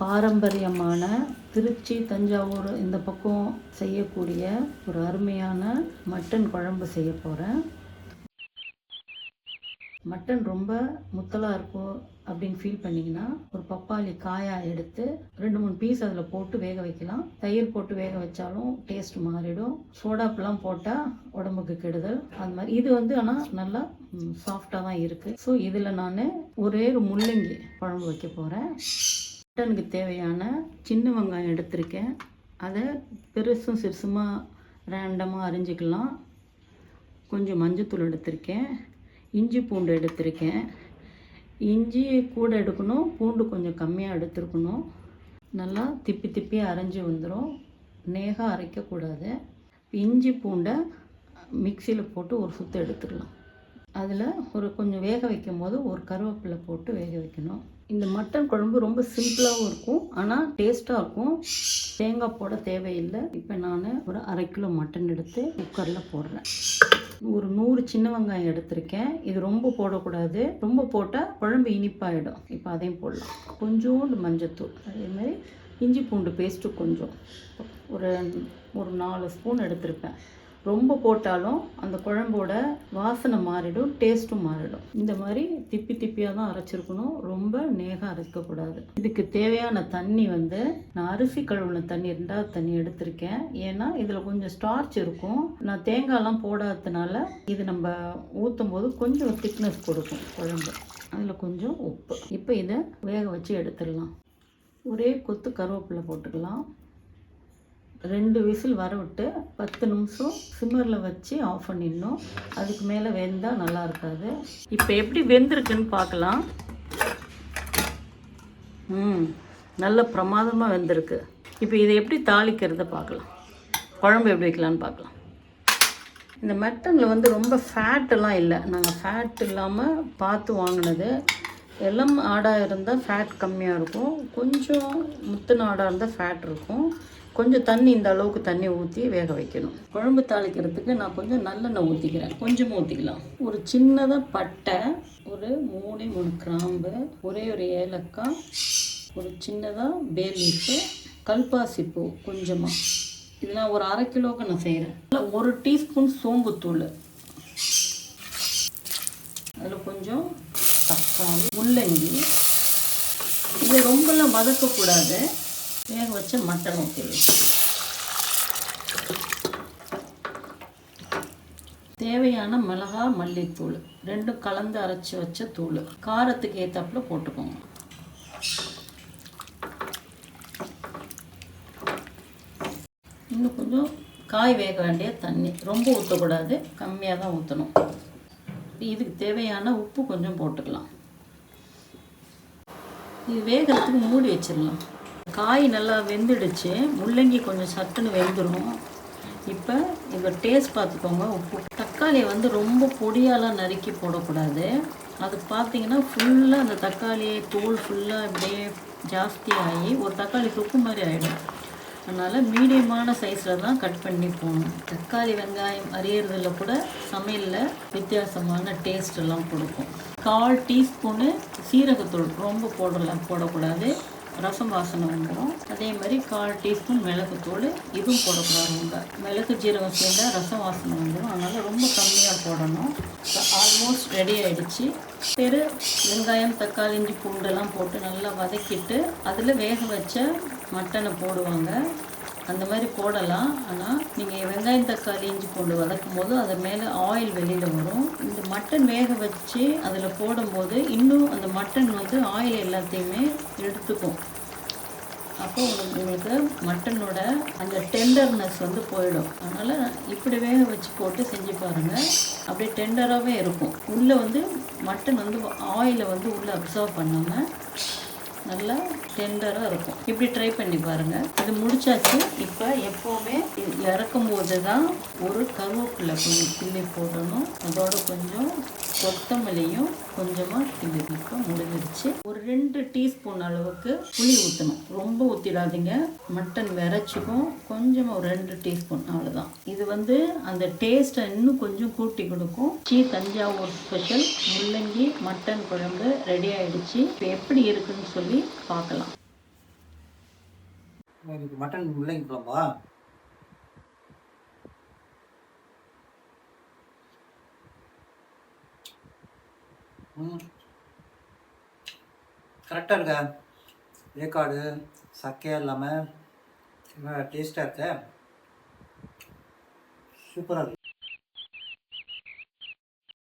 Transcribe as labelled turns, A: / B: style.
A: பாரம்பரியமான திருச்சி, தஞ்சாவூர் இந்த பக்கம் செய்யக்கூடிய ஒரு அருமையான மட்டன் குழம்பு செய்ய போகிறேன். மட்டன் ரொம்ப முத்தலாக இருக்கும் அப்படின்னு ஃபீல் பண்ணிங்கன்னா ஒரு பப்பாளி காயாக எடுத்து 2-3 பீஸ் அதில் போட்டு வேக வைக்கலாம். தயிர் போட்டு வேக வச்சாலும் டேஸ்ட் மாறிடும். சோடாப்பெலாம் போட்டால் உடம்புக்கு கெடுதல். அது மாதிரி இது ஆனால் நல்லா சாஃப்டாக தான் இருக்குது. ஸோ இதில் நான் ஒரே ஒரு முள்ளங்கி குழம்பு வைக்க போகிறேன். மட்டனுக்கு தேவையான சின்ன வெங்காயம் எடுத்திருக்கேன். அதை பெருசும் சிறுசுமாக ரேண்டமாக அரிஞ்சிக்கலாம். கொஞ்சம் மஞ்சத்தூள் எடுத்திருக்கேன். இஞ்சி பூண்டு எடுத்திருக்கேன். இஞ்சி கூட எடுக்கணும், பூண்டு கொஞ்சம் கம்மியாக எடுத்துருக்கணும். நல்லா திப்பியாக அரைஞ்சி வந்துடும். நேகாக அரைக்கக்கூடாது. இஞ்சி பூண்டை மிக்சியில் போட்டு ஒரு சுற்று எடுத்துக்கலாம். அதில் கொஞ்சம் வேக வைக்கும் போது ஒரு கருவேப்பிலை போட்டு வேக வைக்கணும். இந்த மட்டன் குழம்பு ரொம்ப சிம்பிளாகவும் இருக்கும், ஆனால் டேஸ்ட்டாக இருக்கும். தேங்காய் போட தேவையில்லை. இப்போ நான் ஒரு 1/2 கிலோ மட்டன் எடுத்து குக்கரில் போடுறேன். ஒரு 100 சின்ன வெங்காயம் எடுத்திருக்கேன். இது ரொம்ப போடக்கூடாது, ரொம்ப போட்டால் குழம்பு இனிப்பாயிடும். இப்போ அதையும் போடலாம். கொஞ்சோண்டு மஞ்சத்தூள், அதேமாதிரி இஞ்சி பூண்டு பேஸ்ட்டு கொஞ்சம் ஒரு 4 ஸ்பூன் எடுத்திருப்பேன். ரொம்ப போட்டாலும் அந்த குழம்போட வாசனை மாறிடும், டேஸ்ட்டும் மாறிடும். இந்த மாதிரி திப்பியாக தான் அரைச்சிருக்கணும், ரொம்ப நேகாக அரைக்கக்கூடாது. இதுக்கு தேவையான தண்ணி நான் அரிசி கழுவுன தண்ணி 2வது தண்ணி எடுத்திருக்கேன். ஏன்னா இதில் கொஞ்சம் ஸ்டார்ச் இருக்கும். நான் தேங்காயெல்லாம் போடாததுனால இது நம்ம ஊற்றும் போது கொஞ்சம் திக்னஸ் கொடுக்கும் குழம்பு. அதில் கொஞ்சம் உப்பு. இப்போ இதை வேக வச்சு எடுத்துடலாம். ஒரே கொத்து கருவேப்பிலை போட்டுக்கலாம். 2 விசில் வர விட்டு 10 நிமிஷம் சிம்மரில் வச்சு ஆஃப் பண்ணிடணும். அதுக்கு மேலே வெந்தால் நல்லா இருக்காது. இப்போ எப்படி வெந்திருக்குன்னு பார்க்கலாம். நல்ல பிரமாதமாக வெந்திருக்கு. இப்போ இதை எப்படி தாளிக்கிறத பார்க்கலாம். குழம்பு எப்படி வைக்கலான்னு பார்க்கலாம். இந்த மட்டனில் ரொம்ப ஃபேட்டெல்லாம் இல்லை. நாங்கள் ஃபேட் இல்லாமல் பார்த்து வாங்கினது. எல்லாம் ஆடாக இருந்தால் ஃபேட் கம்மியாக இருக்கும், கொஞ்சம் முத்தின ஆடாக இருந்தால் ஃபேட் இருக்கும். கொஞ்சம் தண்ணி, இந்த அளவுக்கு தண்ணி ஊற்றி வேக வைக்கணும். குழம்பு தாளிக்கிறதுக்கு நான் கொஞ்சம் நல்லெண்ணெய் ஊற்றிக்கிறேன். கொஞ்சமாக ஊற்றிக்கலாம். ஒரு சின்னதாக பட்டை, ஒரு 3 கிராம்பு, ஒரே ஒரு ஏலக்காய், ஒரு சின்னதாக பே லீஃபு, கல்பாசிப்பூ கொஞ்சமாக. இது நான் ஒரு 1/2 கிலோவுக்கு நான் செய்கிறேன். 1 டீஸ்பூன் சோம்புத்தூள், அதில் கொஞ்சம் தக்காளி, முள்ளங்கி. இதை ரொம்பலாம் வதக்கக்கூடாது. வேக வச்ச மட்டன் ஊற்றிடலாம். தேவையான மிளகாய், மல்லித்தூள் 2 கலந்து அரைச்சி வச்ச தூள். காரத்துக்கு ஏற்றாப்புல போட்டுக்கோங்க. இன்னும் கொஞ்சம் காய் வேக வேண்டிய தண்ணி, ரொம்ப ஊற்றக்கூடாது, கம்மியாக தான் ஊற்றணும். இதுக்கு தேவையான உப்பு கொஞ்சம் போட்டுக்கலாம். இது வேகிறதுக்கு மூடி வச்சிடலாம். காய் நல்லா வெந்துடுச்சு. முள்ளங்கி கொஞ்சம் சட்டுன்னு வெந்துடும். இப்போ இதை டேஸ்ட் பார்த்துக்கோங்க. உப்பு. தக்காளியை ரொம்ப பொடியாலாம் நறுக்கி போடக்கூடாது. அது பார்த்தீங்கன்னா ஃபுல்லாக அந்த தக்காளி தோல் ஃபுல்லாக இப்படியே ஜாஸ்தியாகி ஒரு தக்காளி தொக்கு மாதிரி ஆகிடும். அதனால் மீடியமான சைஸில் தான் கட் பண்ணி போகணும். தக்காளி வெங்காயம் அரியறதில் கூட சமையலில் வித்தியாசமான டேஸ்ட் எல்லாம் கொடுக்கும். 1/4 டீஸ்பூனு சீரகத்தூள், ரொம்ப போடக்கூடாது, ரசம் வாசனை வந்துடும். அதே மாதிரி 1/4 டீஸ்பூன் மிளகுத்தூள், இதுவும் போடக்கூடாது. ரொம்ப மிளகு ஜீரகம் சேர்ந்தால் ரசம் வாசனை வந்துடும். அதனால் ரொம்ப கம்மியாக போடணும். ஆல்மோஸ்ட் ரெடி ஆகிடுச்சு. வெங்காயம், தக்காளி, இஞ்சி பூண்டெல்லாம் போட்டு நல்லா வதக்கிட்டு அதில் வேக வச்ச மட்டனை போடுவாங்க. அந்த மாதிரி போடலாம். ஆனால் நீங்கள் வெங்காயம், தக்காளி, இஞ்சி பூண்டு வதக்கும் போது அது மேலே ஆயில் வெளியில் வரும். இந்த மட்டன் வேக வச்சு அதில் போடும்போது இன்னும் அந்த மட்டன் ஆயில் எல்லாத்தையுமே எடுத்துக்கும். அப்போ உங்களுக்கு மட்டனோட அந்த டெண்டர்னஸ் போயிடும். அதனால் இப்படி வேக வச்சு போட்டு செஞ்சு பாருங்கள். அப்படியே டெண்டராகவே இருக்கும். உள்ளே மட்டன் ஆயிலை உள்ளே அப்சர்வ் பண்ணாமல் நல்லா டெண்டராக இருக்கும். இப்படி ட்ரை பண்ணி பாருங்கள். இது முடிச்சாச்சு. இப்போ எப்போவுமே இறக்கும் போது தான் ஒரு கருவேப்பிலை கொஞ்சம் கிள்ளி போடணும். அதோட கொஞ்சம் கொத்தமல்லியும் கொஞ்சமாக கிள்ளி இப்போ முடிஞ்சிருச்சு. ஒரு 2 டீஸ்பூன் அளவுக்கு புளி ஊற்றணும். ரொம்ப ஊற்றிடாதீங்க, மட்டன் விரைச்சிக்கும். கொஞ்சமாக ஒரு 2 டீஸ்பூன், அவ்வளோதான். இது அந்த டேஸ்ட்டை இன்னும் கொஞ்சம் கூட்டி கொடுக்கும். தஞ்சாவூர் ஸ்பெஷல் முள்ளங்கி மட்டன் குழம்பு ரெடி ஆகிடுச்சு. இப்போ எப்படி இருக்குன்னு சொல்லி பார்க்கலாம்.
B: இன்னைக்கு மட்டன் முள்ளங்கி குழம்பா? கரெக்டாக இருக்கா? வேக்காடு சக்கையாக இல்லாமல் டேஸ்ட்டாக இருக்க. சூப்பராக இருக்கு.